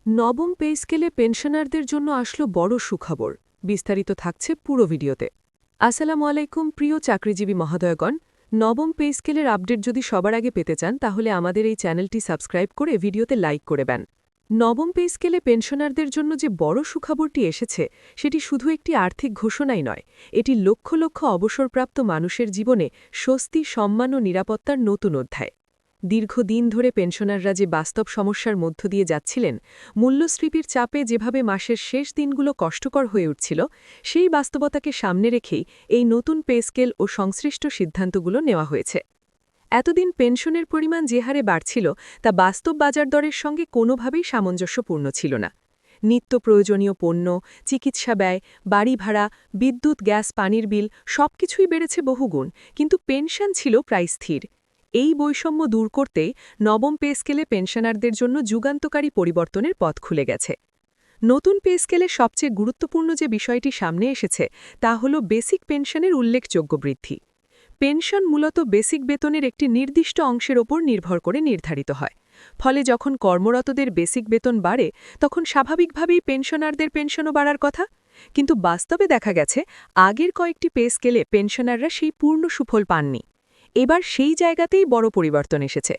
নবম পে স্কেলে পেনশনারদের জন্য আসলো বড় সুখবর। বিস্তারিত থাকছে পুরো ভিডিওতে। আসসালামু আলাইকুম প্রিয় চাকরিজীবী মহোদয়গণ। নবম পে স্কেলের আপডেট যদি সবার আগে পেতে চান তাহলে আমাদের এই চ্যানেলটি সাবস্ক্রাইব করে ভিডিওতে লাইক করে দেন। নবম পে স্কেলে পেনশনারদের জন্য যে বড় সুখবরটি এসেছে সেটি শুধু একটি আর্থিক ঘোষণাই নয়, এটি লক্ষ লক্ষ অবসরপ্রাপ্ত মানুষের জীবনে স্বস্তি, সম্মান ও নিরাপত্তার নতুন অধ্যায়। দীর্ঘদিন ধরে পেনশনাররা যে বাস্তব সমস্যার মধ্য দিয়ে যাচ্ছিলেন, মূল্যস্ফীতির চাপে যেভাবে মাসের শেষ দিনগুলো কষ্টকর হয়ে উঠছিল, সেই বাস্তবতাকে সামনে রেখেই এই নতুন পে স্কেল ও সংশ্লিষ্ট সিদ্ধান্তগুলো নেওয়া হয়েছে। এতদিন পেনশনের পরিমাণ যে হারে বাড়ছিল তা বাস্তব বাজার দরের সঙ্গে কোনোভাবেই সামঞ্জস্যপূর্ণ ছিল না। নিত্য প্রয়োজনীয় পণ্য, চিকিৎসা ব্যয়, বাড়ি ভাড়া, বিদ্যুৎ, গ্যাস, পানির বিল সবকিছুই বেড়েছে বহুগুণ, কিন্তু পেনশন ছিল প্রায় স্থির। এই বৈষম্য দূর করতেই নবম পে স্কেলে পেনশনারদের জন্য যুগান্তকারী পরিবর্তনের পথ খুলে গেছে। নতুন পে স্কেলে সবচেয়ে গুরুত্বপূর্ণ যে বিষয়টি সামনে এসেছে তা হল বেসিক পেনশনের উল্লেখযোগ্য বৃদ্ধি। পেনশন মূলত বেসিক বেতনের একটি নির্দিষ্ট অংশের ওপর নির্ভর করে নির্ধারিত হয়। ফলে যখন কর্মরতদের বেসিক বেতন বাড়ে তখন স্বাভাবিকভাবেই পেনশনারদের পেনশনও বাড়ার কথা। কিন্তু বাস্তবে দেখা গেছে আগের কয়েকটি পে স্কেলে পেনশনাররা সেই পূর্ণ সুফল পাননি। এবার সেই জায়গাতেই বড় পরিবর্তন এসেছে।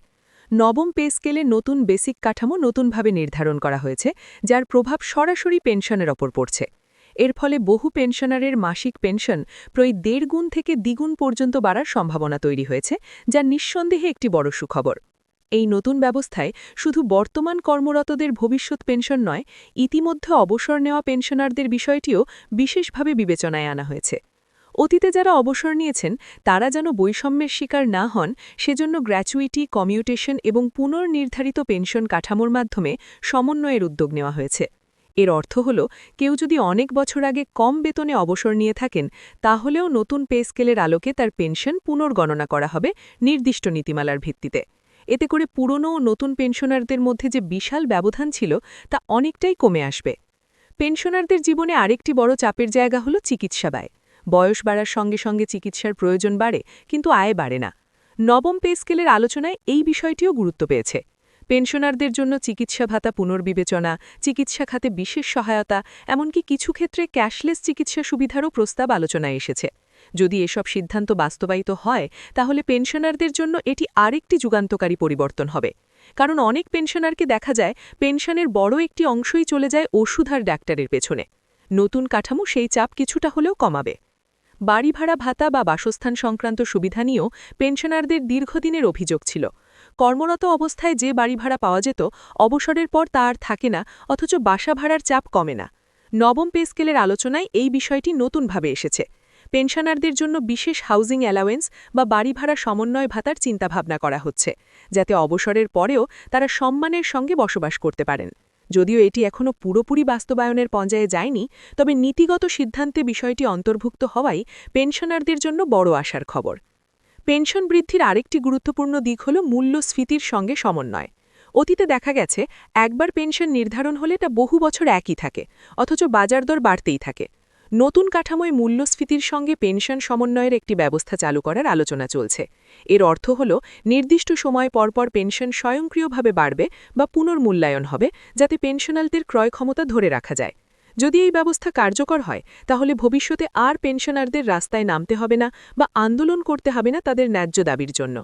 নবম পে স্কেলে নতুন বেসিক কাঠামো নতুনভাবে নির্ধারণ করা হয়েছে, যার প্রভাব সরাসরি পেনশনের ওপর পড়ছে। এর ফলে বহু পেনশনারের মাসিক পেনশন প্রায় ১.৫ গুণ থেকে দ্বিগুণ পর্যন্ত বাড়ার সম্ভাবনা তৈরি হয়েছে, যা নিঃসন্দেহে একটি বড় সুখবর। এই নতুন ব্যবস্থায় শুধু বর্তমান কর্মরতদের ভবিষ্যৎ পেনশন নয়, ইতিমধ্যে অবসর নেওয়া পেনশনারদের বিষয়টিও বিশেষভাবে বিবেচনায় আনা হয়েছে। অতীতে যারা অবসর নিয়েছেন তারা যেন বৈষম্যের শিকার না হন, সেজন্য গ্র্যাচুইটি, কমিউটেশন এবং পুনর্নির্ধারিত পেনশন কাঠামোর মাধ্যমে সমন্বয়ের উদ্যোগ নেওয়া হয়েছে। এর অর্থ হল, কেউ যদি অনেক বছর আগে কম বেতনে অবসর নিয়ে থাকেন তাহলেও নতুন পে স্কেলের আলোকে তার পেনশন পুনর্গণনা করা হবে নির্দিষ্ট নীতিমালার ভিত্তিতে। এতে করে পুরনো ও নতুন পেনশনারদের মধ্যে যে বিশাল ব্যবধান ছিল তা অনেকটাই কমে আসবে। পেনশনারদের জীবনে আরেকটি বড় চাপের জায়গা হল চিকিৎসা ব্যয়। বয়স বাড়ার সঙ্গে সঙ্গে চিকিৎসার প্রয়োজন বাড়ে, কিন্তু আয় বাড়ে না। নবম পে স্কেলের আলোচনায় এই বিষয়টিও গুরুত্ব পেয়েছে। পেনশনারদের জন্য চিকিৎসা ভাতা পুনর্বিবেচনা, চিকিৎসা খাতে বিশেষ সহায়তা, এমনকি কিছু ক্ষেত্রে ক্যাশলেস চিকিৎসা সুবিধারও প্রস্তাব আলোচনায় এসেছে। যদি এসব সিদ্ধান্ত বাস্তবায়িত হয় তাহলে পেনশনারদের জন্য এটি আরেকটি যুগান্তকারী পরিবর্তন হবে। কারণ অনেক পেনশনারকে দেখা যায় পেনশনের বড় একটি অংশই চলে যায় ওষুধ আর ডাক্তারের পেছনে। নতুন কাঠামো সেই চাপ কিছুটা হলেও কমাবে। বাড়ি ভাড়া ভাতা বা বাসস্থান সংক্রান্ত সুবিধা নিয়েও পেনশনারদের দীর্ঘদিনের অভিযোগ ছিল। কর্মরত অবস্থায় যে বাড়ি ভাড়া পাওয়া যেত, অবসরের পর তা আর থাকে না, অথচ বাসা ভাড়ার চাপ কমে না। নবম পে স্কেলের আলোচনায় এই বিষয়টি নতুনভাবে এসেছে। পেনশনারদের জন্য বিশেষ হাউজিং অ্যালাওয়েন্স বা বাড়ি ভাড়া সমন্বয় ভাতার চিন্তাভাবনা করা হচ্ছে, যাতে অবসরের পরেও তারা সম্মানের সঙ্গে বসবাস করতে পারেন। যদিও এটি এখনও পুরোপুরি বাস্তবায়নের পর্যায়ে যায়নি, তবে নীতিগত সিদ্ধান্তে বিষয়টি অন্তর্ভুক্ত হওয়াই পেনশনারদের জন্য বড় আশার খবর। পেনশন বৃদ্ধির আরেকটি গুরুত্বপূর্ণ দিক হল মূল্যস্ফীতির সঙ্গে সমন্বয়। অতীতে দেখা গেছে একবার পেনশন নির্ধারণ হলে তা বহু বছর একই থাকে, অথচ বাজার দর বাড়তেই থাকে। নতুন কাঠামোয় মূল্যস্ফীতির সঙ্গে পেনশন সমন্বয়ের একটি ব্যবস্থা চালু করার আলোচনা চলছে। এর অর্থ হল, নির্দিষ্ট সময় পরপর পেনশন স্বয়ংক্রিয়ভাবে বাড়বে বা পুনর্মূল্যায়ন হবে, যাতে পেনশনারদের ক্রয় ক্ষমতা ধরে রাখা যায়। যদি এই ব্যবস্থা কার্যকর হয় তাহলে ভবিষ্যতে আর পেনশনারদের রাস্তায় নামতে হবে না বা আন্দোলন করতে হবে না তাদের ন্যায্য দাবির জন্য।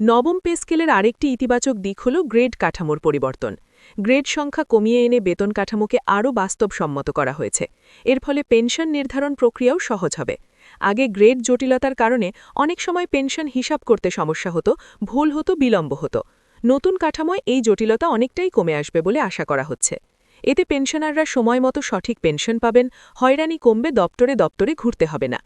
নবম পে স্কেলের আরেকটি ইতিবাচক দিক হল গ্রেড কাঠামোর পরিবর্তন। গ্রেড সংখ্যা কমিয়ে এনে বেতন কাঠামোকে আরও বাস্তবসম্মত করা হয়েছে। এর ফলে পেনশন নির্ধারণ প্রক্রিয়াও সহজ হবে। আগে গ্রেড জটিলতার কারণে অনেক সময় পেনশন হিসাব করতে সমস্যা হতো, ভুল হতো, বিলম্ব হতো। নতুন কাঠামোয় এই জটিলতা অনেকটাই কমে আসবে বলে আশা করা হচ্ছে। এতে পেনশনাররা সময়মতো সঠিক পেনশন পাবেন, হয়রানি কমবে, দপ্তরে দপ্তরে ঘুরতে হবে না।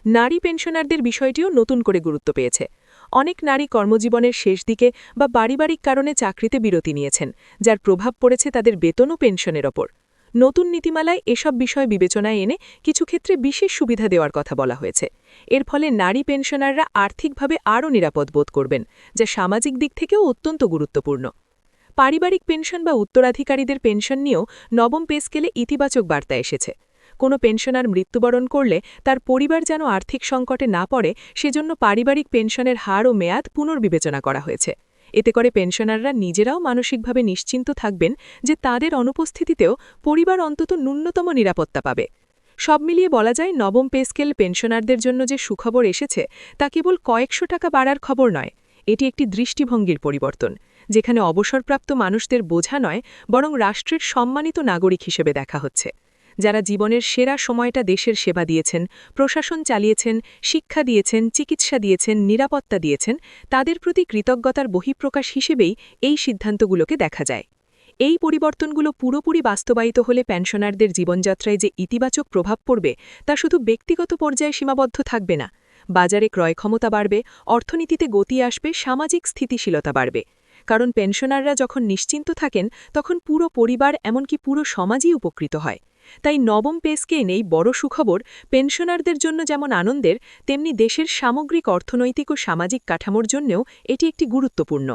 নারী পেনশনারদের বিষয়টিও নতুন করে গুরুত্ব পেয়েছে। অনেক নারী কর্মজীবনের শেষ দিকে বা পারিবারিক কারণে চাকরিতে বিরতি নিয়েছেন, যার প্রভাব পড়েছে তাদের বেতন ও পেনশনের ওপর। নতুন নীতিমালায় এসব বিষয় বিবেচনায় এনে কিছু ক্ষেত্রে বিশেষ সুবিধা দেওয়ার কথা বলা হয়েছে। এর ফলে নারী পেনশনাররা আর্থিকভাবে আরও নিরাপদ বোধ করবেন, যা সামাজিক দিক থেকেও অত্যন্ত গুরুত্বপূর্ণ। পারিবারিক পেনশন বা উত্তরাধিকারীদের পেনশন নিয়েও নবম পে স্কেলে ইতিবাচক বার্তা এসেছে। কোনো পেনশনার মৃত্যুবরণ করলে তার পরিবার যেন আর্থিক সংকটে না পড়ে, সেজন্য পারিবারিক পেনশনের হার ও মেয়াদ পুনর্বিবেচনা করা হয়েছে। এতে করে পেনশনাররা নিজেরাও মানসিকভাবে নিশ্চিন্ত থাকবেন যে তাদের অনুপস্থিতিতেও পরিবার অন্তত ন্যূনতম নিরাপত্তা পাবে। সব মিলিয়ে বলা যায় নবম পে স্কেল পেনশনারদের জন্য যে সুখবর এসেছে তা কেবল কয়েকশো টাকা বাড়ার খবর নয়, এটি একটি দৃষ্টিভঙ্গির পরিবর্তন, যেখানে অবসরপ্রাপ্ত মানুষদের বোঝা নয় বরং রাষ্ট্রের সম্মানিত নাগরিক হিসেবে দেখা হচ্ছে। যারা জীবনের সেরা সময়টা দেশের সেবা দিয়েছেন, প্রশাসন চালিয়েছেন, শিক্ষা দিয়েছেন, চিকিৎসা দিয়েছেন, নিরাপত্তা দিয়েছেন, তাদের প্রতি কৃতজ্ঞতার বহিঃপ্রকাশ হিসেবেই এই সিদ্ধান্তগুলোকে দেখা যায়। এই পরিবর্তনগুলো পুরোপুরি বাস্তবায়িত হলে পেনশনারদের জীবনযাত্রায় যে ইতিবাচক প্রভাব পড়বে তা শুধু ব্যক্তিগত পর্যায়ে সীমাবদ্ধ থাকবে না, বাজারে ক্রয় ক্ষমতা বাড়বে, অর্থনীতিতে গতি আসবে, সামাজিক স্থিতিশীলতা বাড়বে। কারণ পেনশনাররা যখন নিশ্চিন্ত থাকেন তখন পুরো পরিবার এমনকি পুরো সমাজই উপকৃত হয়। তাই নবম পে স্কেল এই বড় সুখবর পেনশনারদের জন্য যেমন আনন্দের, তেমনি দেশের সামগ্রিক অর্থনৈতিক ও সামাজিক কাঠামোর জন্যও এটি একটি গুরুত্বপূর্ণ।